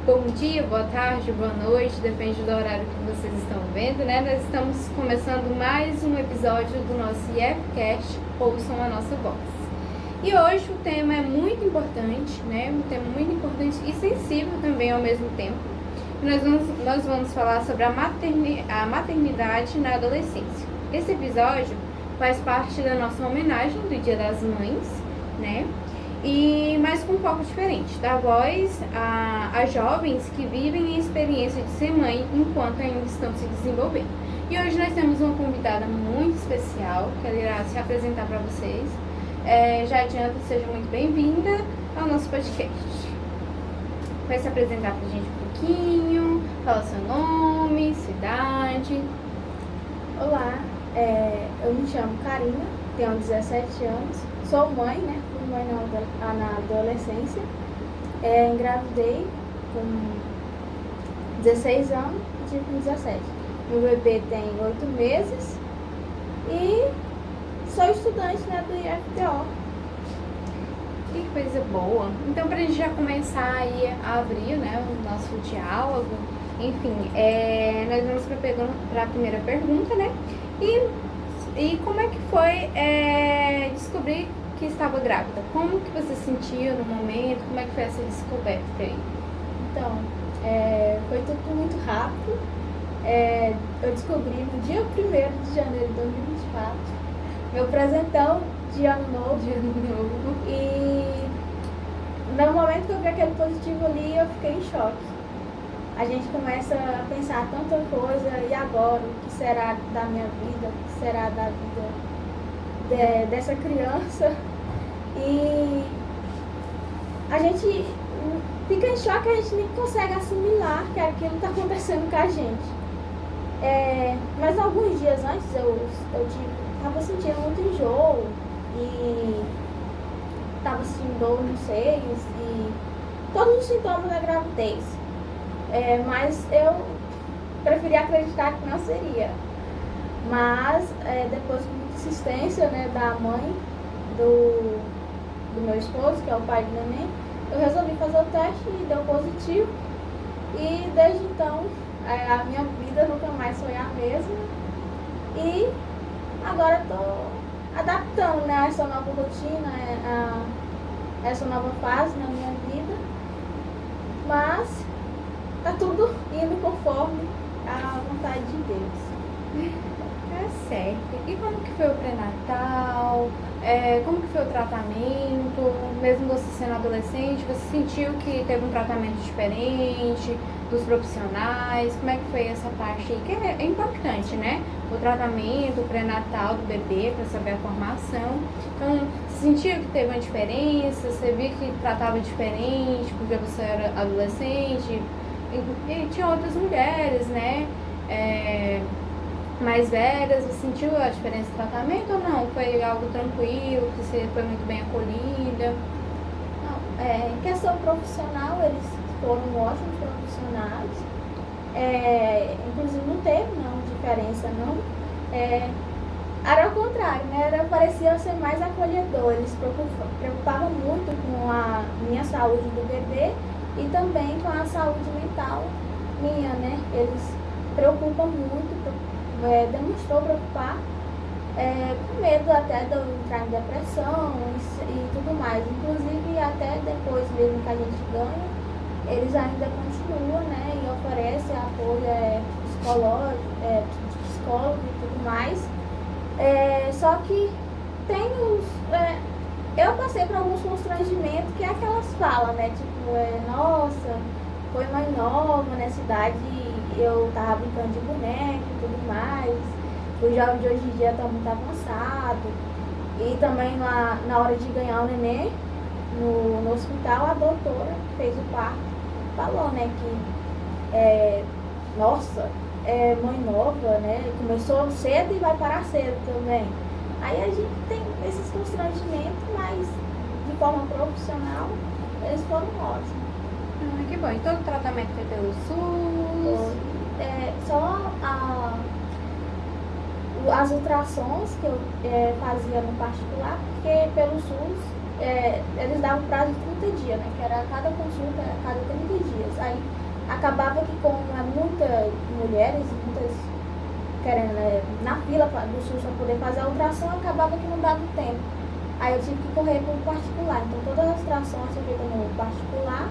Bom dia, boa tarde, boa noite, depende do horário que vocês estão vendo, né? Nós estamos começando mais um episódio do nosso IFCast, Ouçam a Nossa Voz. E hoje o tema é muito importante, né? Um tema muito importante e sensível também ao mesmo tempo. Nós vamos falar sobre a maternidade na adolescência. Esse episódio faz parte da nossa homenagem do Dia das Mães, né? Mas com um foco diferente, dar voz a jovens que vivem a experiência de ser mãe enquanto ainda estão se desenvolvendo. E hoje nós temos uma convidada muito especial, que ela irá se apresentar para vocês. Já adianto, seja muito bem-vinda ao nosso podcast. Vai se apresentar para a gente um pouquinho, falar seu nome, sua idade. Olá, eu me chamo Karina, tenho 17 anos, sou mãe, né? Fui mãe na adolescência, engravidei com 16 anos e tive com 17. Meu bebê tem 8 meses e sou estudante, né, do IFPO. Que coisa boa. Então, para a gente já começar aí a abrir, né, o nosso diálogo, enfim, nós vamos para a primeira pergunta, né? E como é que foi descobrir que estava grávida? Como que você sentiu no momento? Como é que foi essa descoberta aí? Então, foi tudo muito rápido. Eu descobri no dia 1º de janeiro de 2024, meu presentão de ano novo. E no momento que eu vi aquele positivo ali, eu fiquei em choque. A gente começa a pensar tanta coisa, e agora? O que será da minha vida? O que será da vida dessa criança? E a gente fica em choque, a gente nem consegue assimilar que aquilo está acontecendo com a gente. Mas alguns dias antes eu estava sentindo muito enjoo e estava sentindo dor nos seios e todos os sintomas da gravidez. Mas eu preferi acreditar que não seria. Mas depois de muita insistência, né, da mãe do meu esposo, que é o pai do neném, eu resolvi fazer o teste e deu positivo. E desde então a minha vida nunca mais foi a mesma. E agora estou adaptando, né, a essa nova rotina, a essa nova fase na minha vida. Mas tá tudo indo conforme a vontade de Deus. Tá certo. E como que foi o pré-natal? Como que foi o tratamento? Mesmo você sendo adolescente, você sentiu que teve um tratamento diferente dos profissionais? Como é que foi essa parte aí? Que é importante, né? O tratamento, o pré-natal do bebê, para saber a formação. Então, você sentiu que teve uma diferença? Você viu que tratava diferente porque você era adolescente? E tinha outras mulheres, né? Mais velhas. Você sentiu a diferença de tratamento ou não? Foi algo tranquilo, que você foi muito bem acolhida? Não, em questão profissional, eles foram ótimos profissionais. Inclusive não teve diferença, não. Era o contrário, né? Parecia ser mais acolhedor. Eles preocupavam muito com a minha saúde do bebê e também com a saúde mental minha, né? Eles preocupam muito, demonstrou preocupar, com medo até de eu entrar em depressão e tudo mais. Inclusive, até depois mesmo que a gente ganha, eles ainda continuam, né? E oferecem apoio psicológico, psicólogo e tudo mais. Só que tem eu passei por alguns constrangimentos, que é aquelas falas, né? Tipo, nossa, foi mãe nova nessa idade, eu tava brincando de boneca e tudo mais. Os jovens de hoje em dia estão muito avançados. E também na hora de ganhar o neném, no hospital, a doutora que fez o parto falou, né, que nossa, mãe nova, né? Começou cedo e vai parar cedo também. Aí a gente tem esses constrangimentos, mas de forma profissional, eles foram ótimos. Que bom. E todo o tratamento foi pelo SUS? Só as ultrassons que eu fazia no particular, porque pelo SUS eles davam prazo de 30 dias, né? Que era cada consulta a cada 30 dias. SUS, aí acabava que com muitas mulheres, muitas querendo na fila do SUS para poder fazer a ultrassom, acabava que não dava tempo. Aí eu tive que correr para o particular. Então todas as ultrassons foram feitas no particular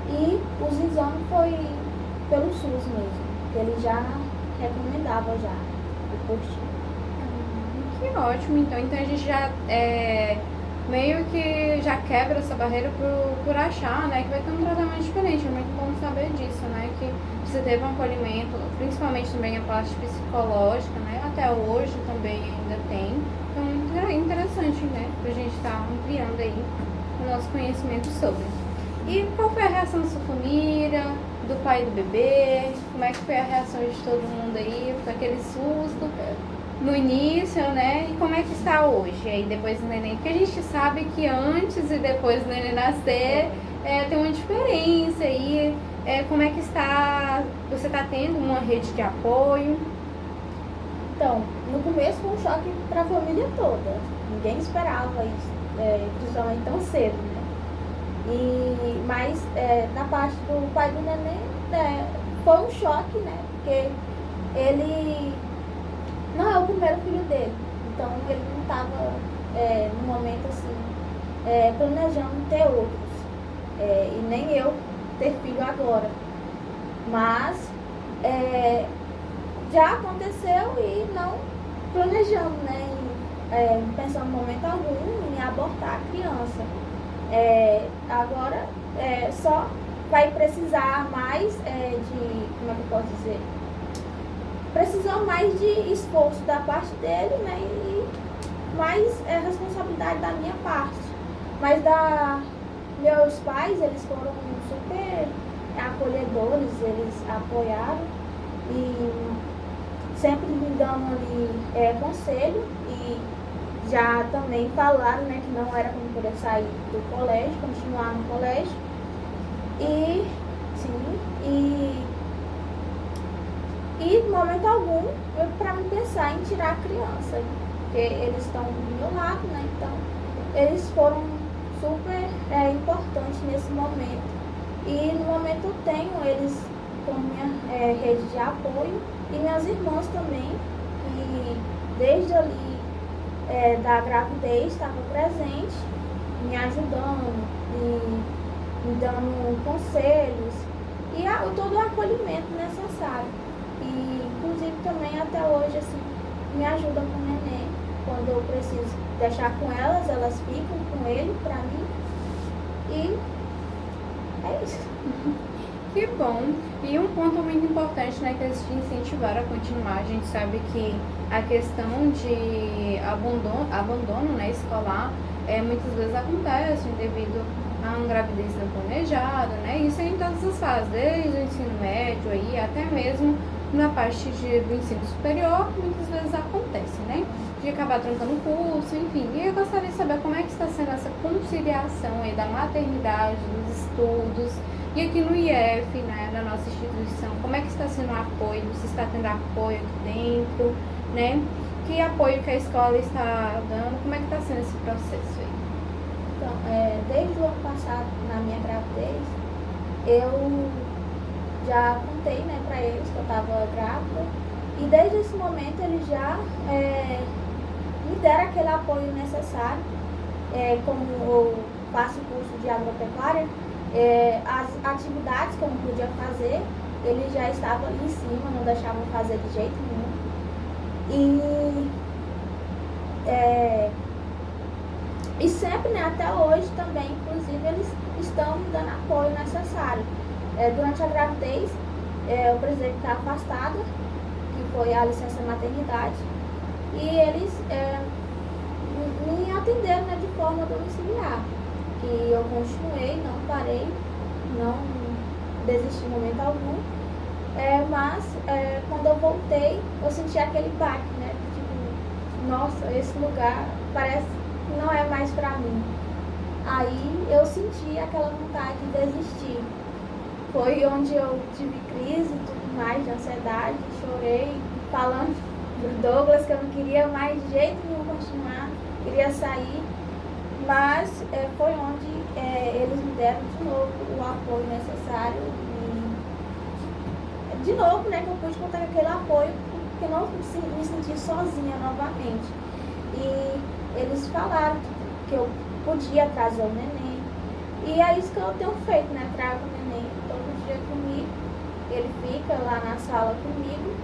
e os exames foi pelo SUS mesmo, que ele já recomendava já o postinho. Que ótimo, então a gente já meio que já quebra essa barreira por achar, né, que vai ter um tratamento diferente. É muito bom saber disso, né, que você teve um acolhimento, principalmente também a parte psicológica, né, até hoje também ainda tem. Então, muito interessante, né, pra gente estar ampliando aí o nosso conhecimento sobre. E qual foi a reação da sua família, do pai do bebê? Como é que foi a reação de todo mundo aí, com aquele susto no início, né? E como é que está hoje, aí depois do neném? Porque a gente sabe que antes e depois do neném nascer tem uma diferença aí. Como é que está? Você está tendo uma rede de apoio? Então, no começo foi um choque para a família toda. Ninguém esperava isso, principalmente tão cedo, né? Mas na parte do pai do neném, foi um choque, né? Porque ele não é o primeiro filho dele. Então ele não estava, no momento assim, planejando ter outros. E nem eu ter filho agora. Mas já aconteceu e não planejando, né? Pensando em momento algum em abortar a criança. Agora só vai precisar mais como é que eu posso dizer? Precisou mais de esforço da parte dele, né? E mais responsabilidade da minha parte. Mas meus pais, eles foram super acolhedores, eles apoiaram e sempre me dando ali conselho e já também falaram, né, que não era como poder sair do colégio, continuar no colégio. E em momento algum, para me pensar em tirar a criança, porque eles estão do meu lado, né? Então, eles foram super importantes nesse momento. E no momento eu tenho eles como minha rede de apoio e minhas irmãs também, que desde ali da gravidez estava presente, me ajudando e me dando conselhos e todo o acolhimento necessário. E inclusive também até hoje assim, me ajuda com o neném. Quando eu preciso deixar com elas, elas ficam com ele pra mim. E é isso. Que bom. E um ponto muito importante, né, que eles te incentivaram a continuar. A gente sabe que a questão de abandono, né, escolar muitas vezes acontece devido a uma gravidez não planejada, né? Isso é em todas as fases, desde o ensino médio aí até mesmo na parte do ensino superior, muitas vezes acontece, né? De acabar trancando o curso, enfim. E eu gostaria de saber como é que está sendo essa conciliação aí da maternidade, dos estudos, e aqui no IF, né, na nossa instituição, como é que está sendo o apoio? Se está tendo apoio aqui dentro, né? Que apoio que a escola está dando? Como é que está sendo esse processo aí? Então, desde o ano passado, na minha gravidez, eu já contei, né, para eles que eu estava grávida. E desde esse momento eles já me deram aquele apoio necessário. Como eu faço curso de agropecuária, as atividades que eu não podia fazer, eles já estavam ali em cima, não deixavam fazer de jeito nenhum. E sempre, né, até hoje também, inclusive, eles estão me dando apoio necessário. Durante a gravidez, eu precisei ficar afastada, que foi a licença maternidade, e eles me atenderam, né, de forma domiciliar. Que eu continuei, não parei, não desisti em momento algum. Mas quando eu voltei, eu senti aquele baque, né? Tipo, nossa, esse lugar parece que não é mais pra mim. Aí eu senti aquela vontade de desistir. Foi onde eu tive crise e tudo mais, de ansiedade, chorei, falando pro Douglas que eu não queria mais de jeito nenhum continuar, queria sair. Mas foi onde eles me deram de novo o apoio necessário, de novo, né, que eu pude contar com aquele apoio, porque não me senti sozinha novamente. E eles falaram que eu podia trazer o neném. E é isso que eu tenho feito, né? Trago o neném todo dia comigo. Ele fica lá na sala comigo.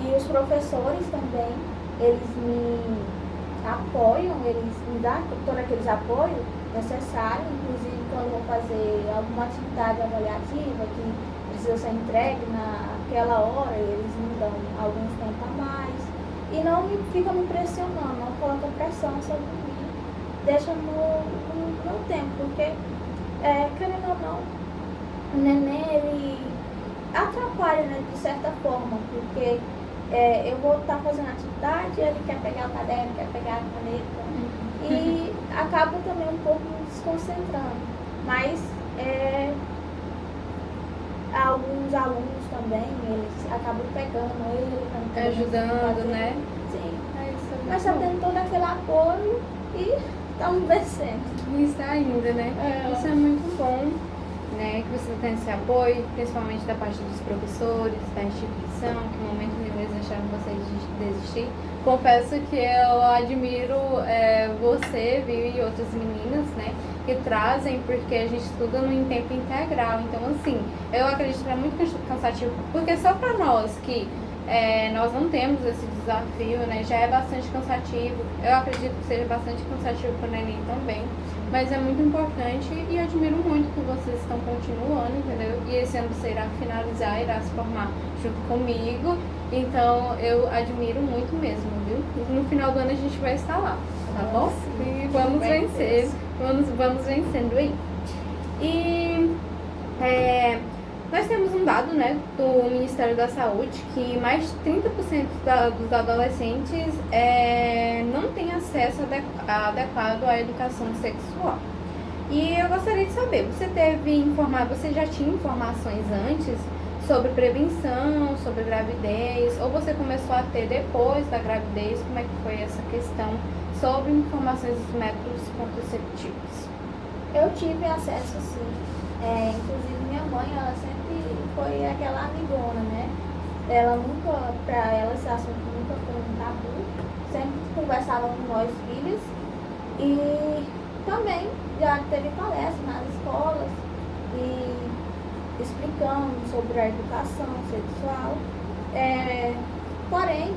E os professores também, eles me apoiam, eles me dão todo aqueles apoio necessário, inclusive quando eu vou fazer alguma atividade avaliativa que precisa ser entregue naquela hora, eles me dão alguns tempo a mais. E não fica me pressionando, não coloca pressão sobre mim, deixa no meu tempo, porque, querendo ou não, o neném, ele atrapalha, né, de certa forma, porque eu vou estar fazendo atividade, ele quer pegar o caderno, quer pegar a caneta, e acaba também um pouco me desconcentrando. Mas alguns alunos também, eles acabam pegando ele, ajudando, né? Sim. Mas tá tendo todo aquele apoio e estamos vencendo. E está indo, né? Isso é muito bom, né? Que você tenha esse apoio, principalmente da parte dos professores, da instituição, que no momento nenhum eles deixaram vocês desistir. Confesso que eu admiro você, viu, e outras meninas, né? Que trazem, porque a gente estuda em tempo integral. Então, assim, eu acredito que é muito cansativo, porque só para nós que nós não temos esse desafio, né? Já é bastante cansativo. Eu acredito que seja bastante cansativo para o neném também. Mas é muito importante e admiro muito que vocês estão continuando, entendeu? E esse ano você irá finalizar, irá se formar junto comigo. Então, eu admiro muito mesmo, viu? E no final do ano a gente vai estar lá, tá bom? E vamos vencer. Vamos vencendo aí. E nós temos um dado, né, do Ministério da Saúde que mais de 30% dos adolescentes não têm acesso adequado à educação sexual. E eu gostaria de saber, você já tinha informações antes sobre prevenção, sobre gravidez, ou você começou a ter depois da gravidez? Como é que foi essa questão sobre informações dos métodos contraceptivos? Eu tive acesso, sim. Inclusive minha mãe, ela sempre foi aquela amigona, né? Pra ela esse assunto nunca foi um tabu. Sempre conversava com nós filhos. E também já teve palestras nas escolas e explicando sobre a educação sexual. Porém,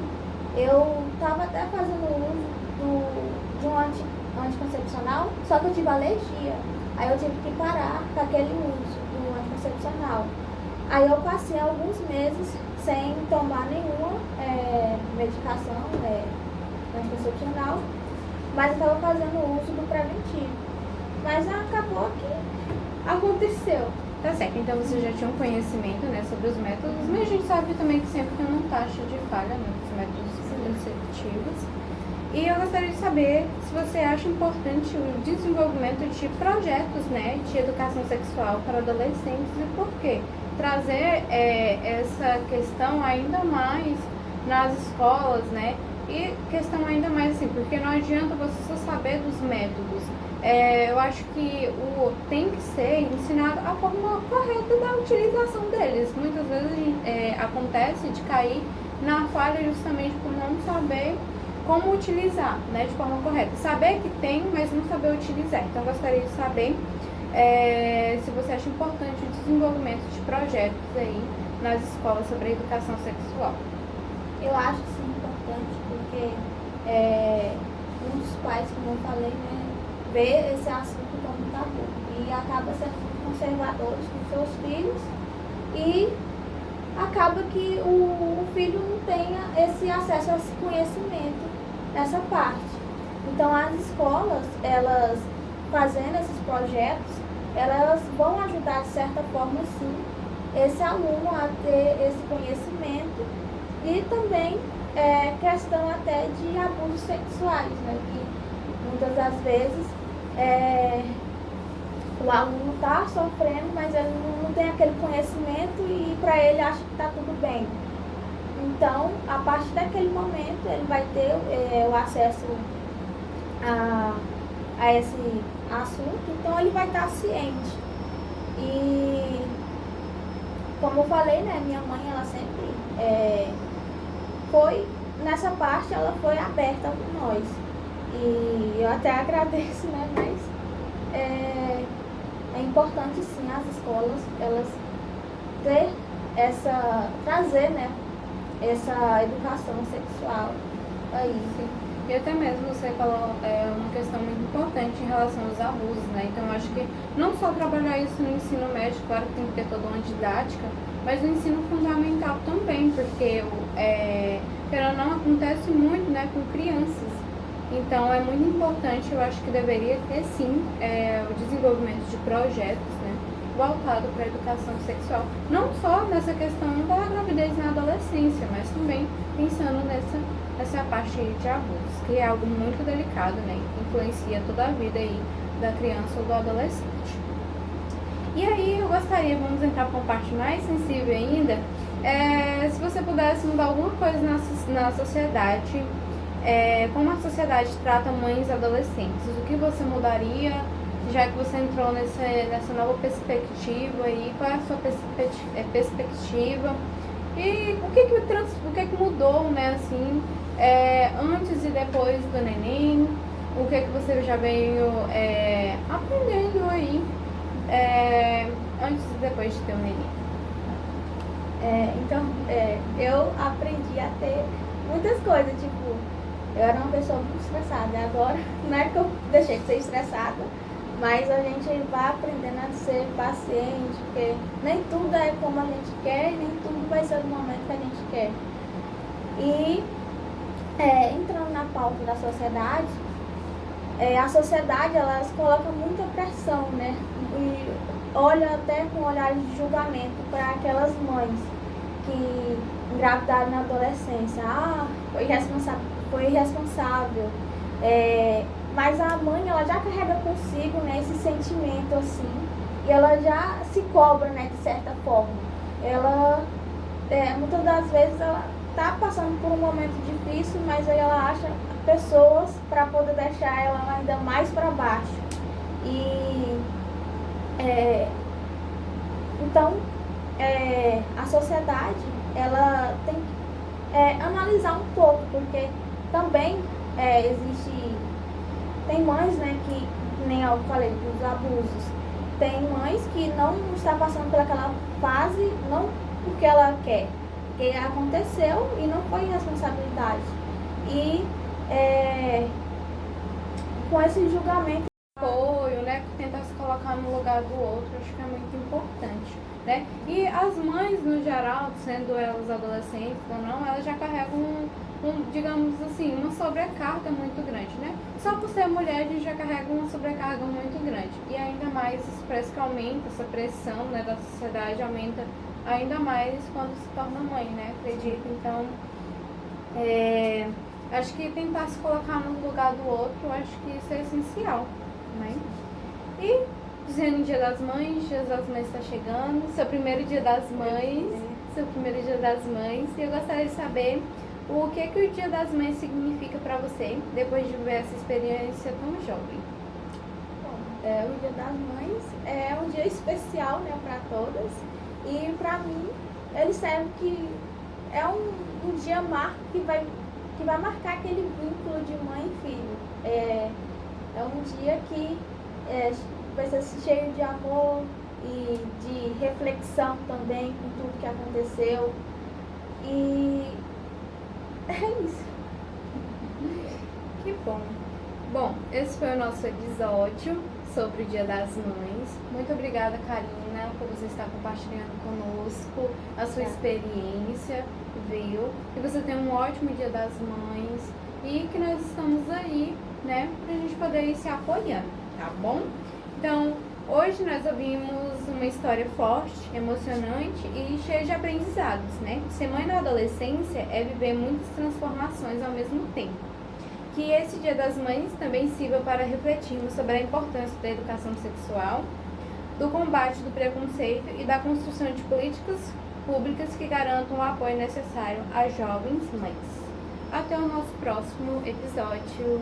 eu estava até fazendo uso de um anticoncepcional, só que eu tive alergia. Aí eu tive que parar com aquele uso do anticoncepcional. Aí eu passei alguns meses sem tomar nenhuma medicação anticoncepcional, mas eu estava fazendo uso do preventivo. Mas acabou que aconteceu. Tá certo, então você já tinha um conhecimento, né, sobre os métodos, mas a gente sabe também que sempre tem uma taxa de falha, né, dos métodos contraceptivos. E eu gostaria de saber se você acha importante o desenvolvimento de projetos, né, de educação sexual para adolescentes e por quê? Trazer essa questão ainda mais nas escolas, né, e questão ainda mais assim, porque não adianta você só saber dos métodos. Eu acho que tem que ser ensinado a forma correta da utilização deles. Muitas vezes acontece de cair na falha justamente por não saber como utilizar, né, de forma correta. Saber que tem, mas não saber utilizar. Então, eu gostaria de saber se você acha importante o desenvolvimento de projetos aí nas escolas sobre a educação sexual. Eu acho sim importante, porque muitos pais, como eu falei, né, vê esse assunto como tabu e acaba sendo muito conservadores com seus filhos e acaba que o filho não tenha esse acesso a esse conhecimento nessa parte. Então as escolas, elas fazendo esses projetos, elas vão ajudar de certa forma sim esse aluno a ter esse conhecimento e também questão até de abusos sexuais, né? Que muitas das vezes o aluno está sofrendo, mas ele não tem aquele conhecimento e para ele acha que está tudo bem. Então, a partir daquele momento, ele vai ter o acesso a esse assunto, então ele vai estar ciente. E como eu falei, né, minha mãe, ela sempre foi, nessa parte, ela foi aberta com nós. E eu até agradeço, né, mas é importante sim as escolas, elas trazer, né, essa educação sexual aí. Sim. E até mesmo você falou uma questão muito importante em relação aos abusos, né? Então eu acho que não só trabalhar isso no ensino médio, claro que tem que ter toda uma didática, mas no ensino fundamental também, porque querendo ou não, acontece muito, né, com crianças. Então é muito importante, eu acho que deveria ter sim o desenvolvimento de projetos, né, voltado para a educação sexual. Não só nessa questão da gravidez na adolescência, mas também pensando nessa parte de abusos, que é algo muito delicado, né, que influencia toda a vida aí da criança ou do adolescente. E aí eu gostaria, vamos entrar para uma parte mais sensível ainda, se você pudesse mudar alguma coisa na sociedade, como a sociedade trata mães e adolescentes, o que você mudaria, já que você entrou nessa nova perspectiva aí, qual é a sua perspectiva e o que mudou, né, assim, antes e depois do neném, o que você já veio aprendendo aí antes e depois de ter o neném? Então, eu aprendi a ter muitas coisas, tipo, eu era uma pessoa muito estressada, e agora não é que eu deixei de ser estressada, mas a gente vai aprendendo a ser paciente, porque nem tudo é como a gente quer, nem tudo vai ser do momento que a gente quer. E entrando na pauta da sociedade, a sociedade, elas colocam muita pressão, né? E olha até com olhares de julgamento para aquelas mães que engravidaram na adolescência. Foi irresponsável. Mas a mãe, ela já carrega consigo, né, esse sentimento assim, e ela já se cobra, né, de certa forma. Ela, muitas das vezes, ela tá passando por um momento difícil, mas aí ela acha pessoas para poder deixar ela ainda mais para baixo. E então a sociedade, ela tem que analisar um pouco, porque também tem mães, né, que nem eu falei dos abusos, tem mães que não está passando por aquela fase não porque ela quer, porque aconteceu e não foi responsabilidade. E com esse julgamento, apoio, né, tentar se colocar no lugar do outro, acho que é muito importante, né? E as mães, no geral, sendo elas adolescentes ou não, elas já carregam digamos assim, uma sobrecarga muito grande, né? Só por ser mulher, a gente já carrega uma sobrecarga muito grande. E ainda mais, isso parece que aumenta, essa pressão, né, da sociedade aumenta ainda mais quando se torna mãe, né? Acredito. Então, acho que tentar se colocar no lugar do outro, acho que isso é essencial, né? E dizendo Dia das Mães está chegando, seu primeiro Dia das Mães, e eu gostaria de saber o que o Dia das Mães significa para você, depois de ver essa experiência tão jovem. Bom, o Dia das Mães é um dia especial, né, para todas, e para mim ele serve que é um dia que vai marcar aquele vínculo de mãe e filho. É um dia que vai ser cheio de amor e de reflexão também com tudo que aconteceu. E é isso. Que bom. Bom, esse foi o nosso episódio sobre o Dia das Mães. Muito obrigada, Karina, por você estar compartilhando conosco a sua experiência, viu? Que você tenha um ótimo Dia das Mães e que nós estamos aí, né, pra gente poder ir se apoiando, tá bom? Então, hoje nós ouvimos uma história forte, emocionante e cheia de aprendizados, né? Ser mãe na adolescência é viver muitas transformações ao mesmo tempo. Que esse Dia das Mães também sirva para refletirmos sobre a importância da educação sexual, do combate do preconceito e da construção de políticas públicas que garantam o apoio necessário às jovens mães. Até o nosso próximo episódio.